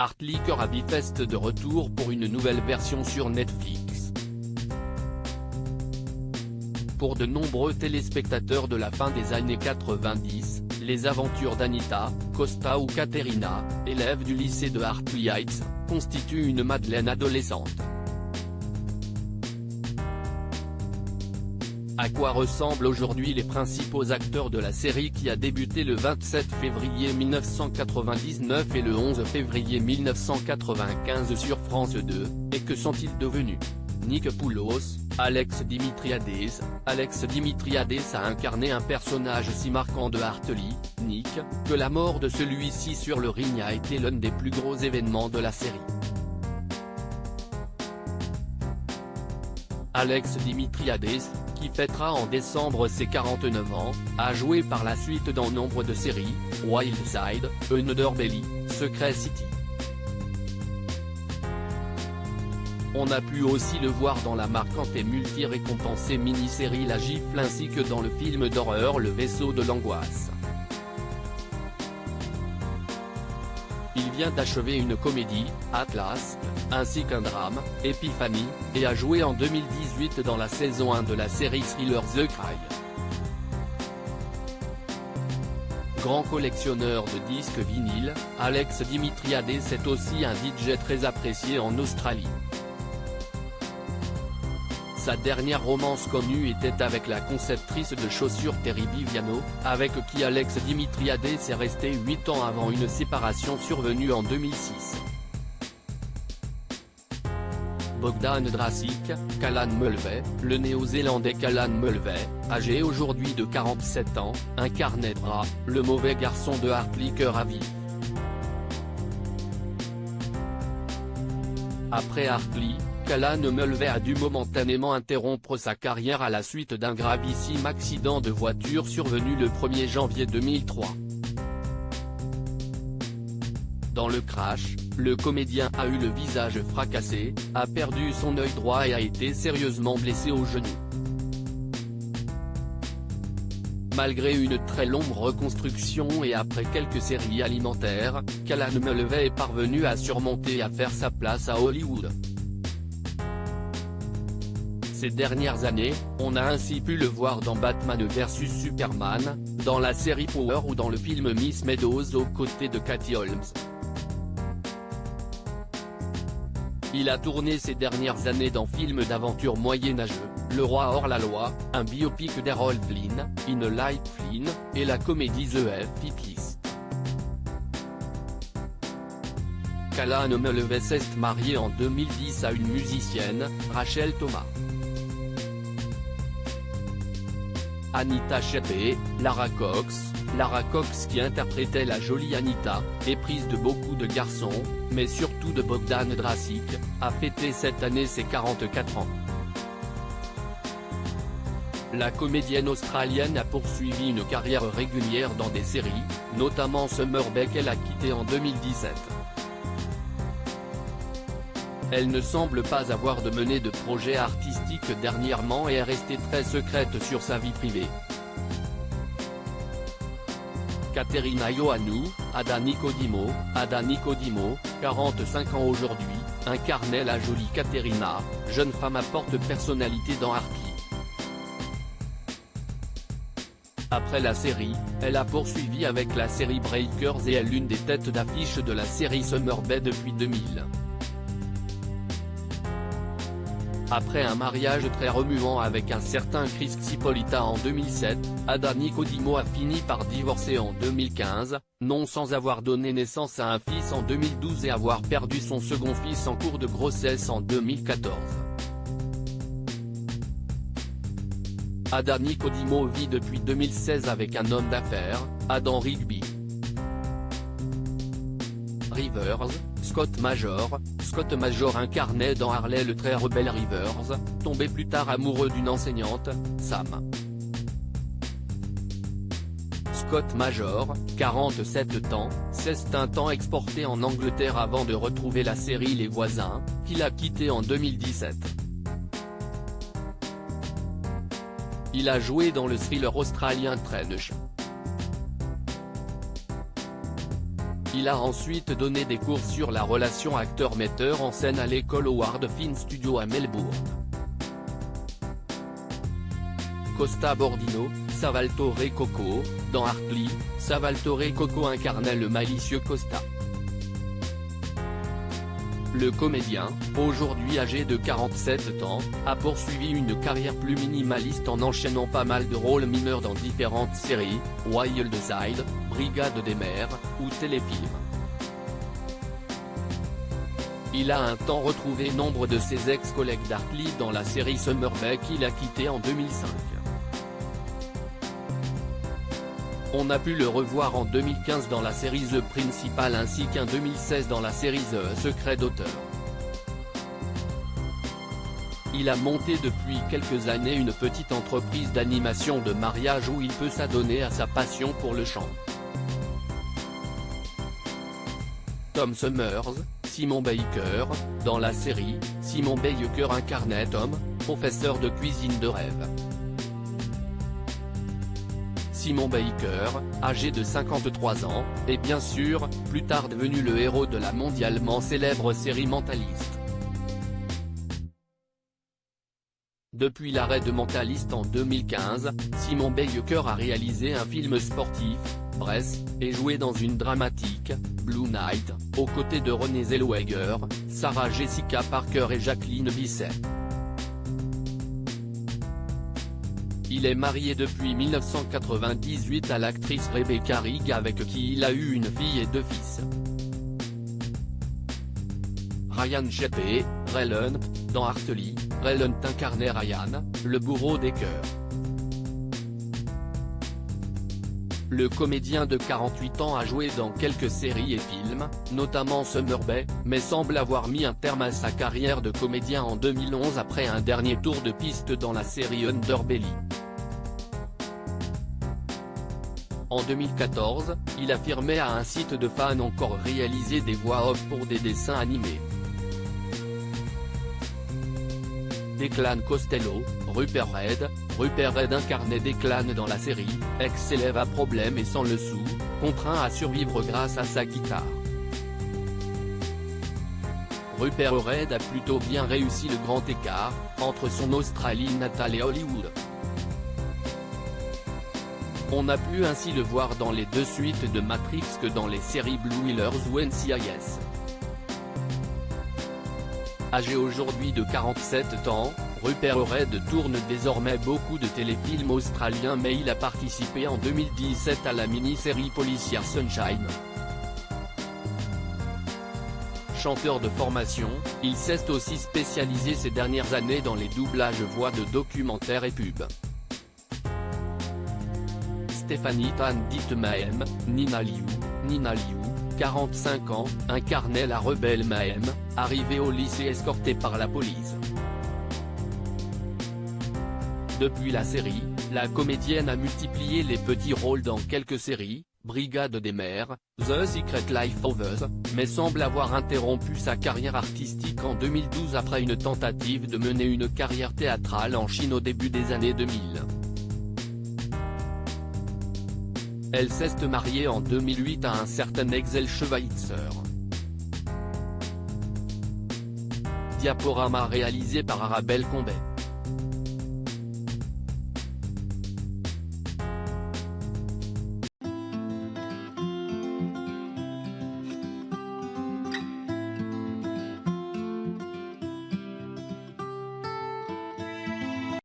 Hartley Cœur Fest de retour pour une nouvelle version sur Netflix. Pour de nombreux téléspectateurs de la fin des années 90, les aventures d'Anita, Costa ou Katerina, élèves du lycée de Hartley Heights, constituent une Madeleine adolescente. À quoi ressemblent aujourd'hui les principaux acteurs de la série qui a débuté le 27 février 1999 et le 11 février 1995 sur France 2, et que sont-ils devenus? Nick Poulos, Alex Dimitriades. Alex Dimitriades a incarné un personnage si marquant de Hartley, Nick, que la mort de celui-ci sur le ring a été l'un des plus gros événements de la série. Alex Dimitriades, qui fêtera en décembre ses 49 ans, a joué par la suite dans nombre de séries, Wild Side, Underbelly, Secret City. On a pu aussi le voir dans la marquante et multi-récompensée mini-série La Gifle ainsi que dans le film d'horreur Le Vaisseau de l'Angoisse. Il vient d'achever une comédie, Atlas, ainsi qu'un drame, Epiphany, et a joué en 2018 dans la saison 1 de la série thriller The Cry. Grand collectionneur de disques vinyles, Alex Dimitriades est aussi un DJ très apprécié en Australie. Sa dernière romance connue était avec la conceptrice de chaussures Terry Viviano, avec qui Alex Dimitriades est resté 8 ans avant une séparation survenue en 2006. Bogdan Dragic, Callan Mulvey, le néo-zélandais Callan Mulvey, âgé aujourd'hui de 47 ans, incarnait Bra, le mauvais garçon de Hartley Cœur Vif. Après Hartley, Callan Mulvey a dû momentanément interrompre sa carrière à la suite d'un gravissime accident de voiture survenu le 1er janvier 2003. Dans le crash, le comédien a eu le visage fracassé, a perdu son œil droit et a été sérieusement blessé au genou. Malgré une très longue reconstruction et après quelques séries alimentaires, Callan Mulvey est parvenu à surmonter et à faire sa place à Hollywood. Ces dernières années, on a ainsi pu le voir dans Batman vs Superman, dans la série Power ou dans le film Miss Meadows aux côtés de Katie Holmes. Il a tourné ces dernières années dans films d'aventure moyenâgeux, Le Roi hors la loi, un biopic d'Errol Flynn, In Light Flynn, et la comédie The F.It List. Callan Mulvey s'est marié en 2010 à une musicienne, Rachel Thomas. Anita Sheppey, Lara Cox qui interprétait la jolie Anita, éprise de beaucoup de garçons, mais surtout de Bogdan Dragic, a fêté cette année ses 44 ans. La comédienne australienne a poursuivi une carrière régulière dans des séries, notamment Summerbeck qu'elle a quitté en 2017. Elle ne semble pas avoir de mené de projet artistique dernièrement et est restée très secrète sur sa vie privée. Katerina Ioannou, Ada Nicodimo, 45 ans aujourd'hui, incarnait la jolie Katerina, jeune femme à forte personnalité dans Hartley. Après la série, elle a poursuivi avec la série Breakers et est l'une des têtes d'affiche de la série Summerbee depuis 2000. Après un mariage très remuant avec un certain Chris Cipolita en 2007, Ada Nicodimo a fini par divorcer en 2015, non sans avoir donné naissance à un fils en 2012 et avoir perdu son second fils en cours de grossesse en 2014. Ada Nicodimo vit depuis 2016 avec un homme d'affaires, Adam Rigby. Rivers, Scott Major incarnait dans Harley le très rebelle Rivers, tombé plus tard amoureux d'une enseignante, Sam. Scott Major, 47 ans, s'est un temps exporté en Angleterre avant de retrouver la série Les Voisins, qu'il a quittée en 2017. Il a joué dans le thriller australien Trench. Il a ensuite donné des cours sur la relation acteur-metteur en scène à l'école Howard Film Studio à Melbourne. Costa Bordino, Salvatore Coco, dans Hartley, Salvatore Coco incarnait le malicieux Costa. Le comédien, aujourd'hui âgé de 47 ans, a poursuivi une carrière plus minimaliste en enchaînant pas mal de rôles mineurs dans différentes séries, Wild Side, Brigade des mers, ou téléfilms. Il a un temps retrouvé nombre de ses ex-collègues d'Hartley dans la série Summer Bay qu'il a quitté en 2005. On a pu le revoir en 2015 dans la série The Principal ainsi qu'en 2016 dans la série The Secret d'auteur. Il a monté depuis quelques années une petite entreprise d'animation de mariage où il peut s'adonner à sa passion pour le chant. Tom Summers, Simon Baker, dans la série, Simon Baker incarnait Tom, professeur de cuisine de rêve. Simon Baker, âgé de 53 ans, est bien sûr, plus tard devenu le héros de la mondialement célèbre série Mentaliste. Depuis l'arrêt de Mentaliste en 2015, Simon Baker a réalisé un film sportif, Bress, et joué dans une dramatique, Blue Night, aux côtés de Renée Zellweger, Sarah Jessica Parker et Jacqueline Bisset. Il est marié depuis 1998 à l'actrice Rebecca Rigg avec qui il a eu une fille et 2 fils. Ryan Sheppey, Relent, dans Hartley, Relent incarnait Ryan, le bourreau des cœurs. Le comédien de 48 ans a joué dans quelques séries et films, notamment Summer Bay, mais semble avoir mis un terme à sa carrière de comédien en 2011 après un dernier tour de piste dans la série Underbelly. En 2014, il affirmait à un site de fans encore réaliser des voix off pour des dessins animés. Declan Costello, Rupert Reed incarnait Declan dans la série, ex-élève à problème et sans le sou, contraint à survivre grâce à sa guitare. Rupert Reed a plutôt bien réussi le grand écart, entre son Australie natale et Hollywood. On a pu ainsi le voir dans les 2 suites de Matrix que dans les séries Blue Heelers ou NCIS. Âgé aujourd'hui de 47 ans, Rupert Reed tourne désormais beaucoup de téléfilms australiens mais il a participé en 2017 à la mini-série policière Sunshine. Chanteur de formation, il s'est aussi spécialisé ces dernières années dans les doublages voix de documentaires et pubs. Stephanie Tan dite Mahem, Nina Liu, 45 ans, incarnait la rebelle Mahem, arrivée au lycée escortée par la police. Depuis la série, la comédienne a multiplié les petits rôles dans quelques séries, Brigade des mers, The Secret Life of Us, mais semble avoir interrompu sa carrière artistique en 2012 après une tentative de mener une carrière théâtrale en Chine au début des années 2000. Elle s'est mariée en 2008 à un certain Axel Schweitzer. Diaporama réalisé par Arabelle Combet.